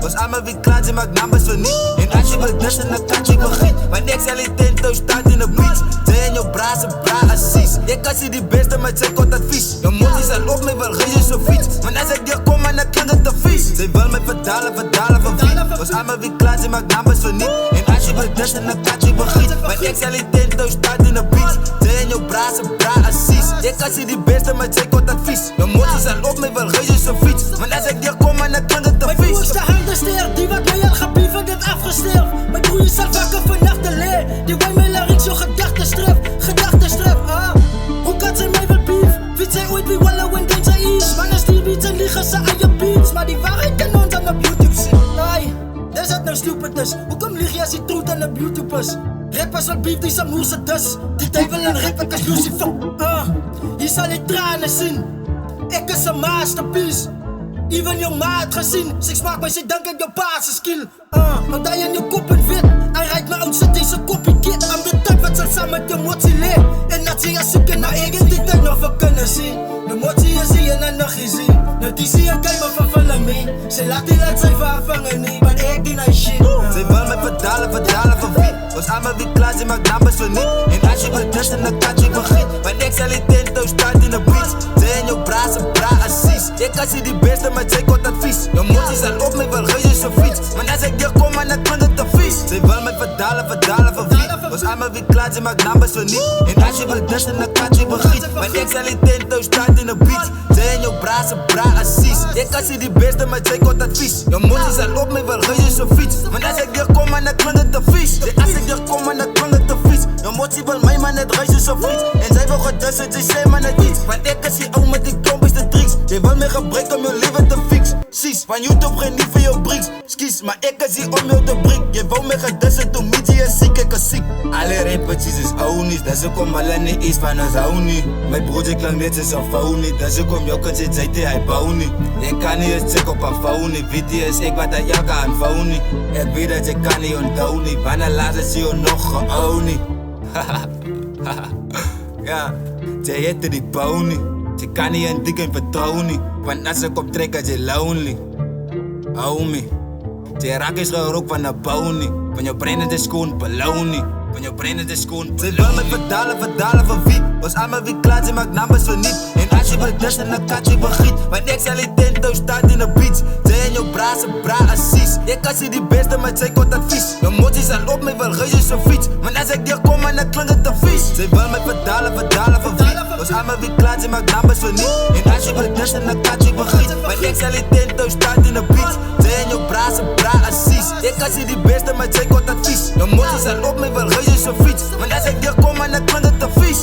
Ons almal wie klaar zijn, maak numbers voor niet. En als je wil dussen, dan kan je begin. Maar niks zal je tento staat in de beach. Zij en jouw bra, ze bra assis. Je kan zien die beste met zijn kort advies. Je moties zal op mij wel geven zo fiets. Maar als ik hier kom, dan klinkt het te vies. Zij wil mij verdalen van wie. Ons almal wie klaar zijn, maak numbers voor niet. En als je wil dussen, dan kan je begin. Maar niks zal je tento staat in de beach. Zij en jouw bra, ze bra assis. Je kan zien die beste met zijn kort advies. Je moties zal op mij wel geven zo fiets. Maar als ik hier kom, dan klinkt het te vies. Mijn broer is de harde ster, die wat mij al gebieven, dit afgesterf. Mijn broer is al wakker vannacht te leer. Die wij mij lyrics zo gedachtenstref. Hoe kan zij mij wel beef? Weet zij ooit wie wallen en denkt zij is? Mannen stuur beats en liegen ze aan je beats. Maar die waarheid kan ons aan op YouTube zien. Nee, dat is het nou stupid is. Hoekom lieg je als die troet aan op YouTube is? Rappers wat beef die zijn moerse dus. Die duivel en rap ik als Lucifer. Hier zal je tranen zien. Ik is een masterpiece. Even jouw maat gezien. Six maakt mij ze dank aan jouw basisskill. Want hij in je kop en wit. Hij rijdt mijn oudste deze copycat. I'm de type wat zal samen met je motie leer. En dat zie je zoeken naar identiteit nog wel kunnen zien. De motie je zie je en nog gezien. Nou die zie je kijken van vullen mee. Ze laat die laat zijn vervangen niet. Maar ik die naar shit. Zij wil mij verdalen van wie. Ons allemaal wie klaar zijn, maak numbers voor niet. En als je wil dussen, dan kan je begin. Maar niks zal je tento staat in de beach. Zij en jouw bra, ze bra assis. Je kan zien die beste met zijn kort advies. Je moties zal op mij wel geven zo fiets. Maar als ik hier kom, dan klinkt het te vies. Zij wil mij verdalen van wie. Ons allemaal wie klaar zijn, maak numbers voor niet. En als je wil dussen, dan kan je begin. Maar niks zal je tento staat in de beach. Zij en jouw bra, ze bra assis. Je kan zien die beste met zijn kort advies. Je moties zal op mij wel geven zo fiets. Maar als ik hier kom, dan klinkt het te vies. Als ik hier kom, dan klinkt het te vies. Je motie wil mij maar net reizen zo fiets. En zij wil gedussen, zij zei maar net iets. Want ik is hier ook met die klompjes de tricks. Je wil mij gebruiken om je leven te fix. Cies, van YouTube geen niet voor je bricks. Skis, maar ik is hier om jou te brik. Je wou mij gedussen, toen meet je ziek, ik is ziek. Alle repetjes is ounis, dat ze kom alleen niet eens van ons hou niet. Mijn broertje klank net als een vrouw niet. Dat ze kom jou kan zitten, zei hij bouw niet. Je kan niet eens checken op een vrouw niet. Weet je is ik wat dat jou kan vouw niet. Ik weet dat je kan niet onthouden niet. Wanneer later zie je nog gewoon niet. Ja, zij heette die bouw niet. Ze kan niet en dik en vertrouwen niet. Want als ze komt trekken, ze lonely. Hou me. Ze raak is gerookt van de bouw niet. Van je brein het is gewoon beloon niet. Van je brein het is gewoon beloon. Ze wil me verdalen van wie. Ons allemaal wie klaar zijn, maak numbers voor niet. En als je wil dussen, dan kan je begin. Want niks zal je tento staat in de beach. Zij en jouw bra, ze bra assis. Je kan zien die beste met zijn kort advies. Je moties zal op mij wel geven zo fiets. Maar als ik hier kom, dan klinkt het te vies. Zij wil me verdalen van wie. Ons allemaal wie klaar zijn, maak numbers voor niet. En als je wil dussen, dan kan je begin. Want niks zal je tento staat in de beach. Zij en jouw bra, ze bra assis. Je kan zien die beste met zijn kort advies. Je moties zal op mij wel geven zo fiets. Maar als ik hier kom, dan klinkt het te vies.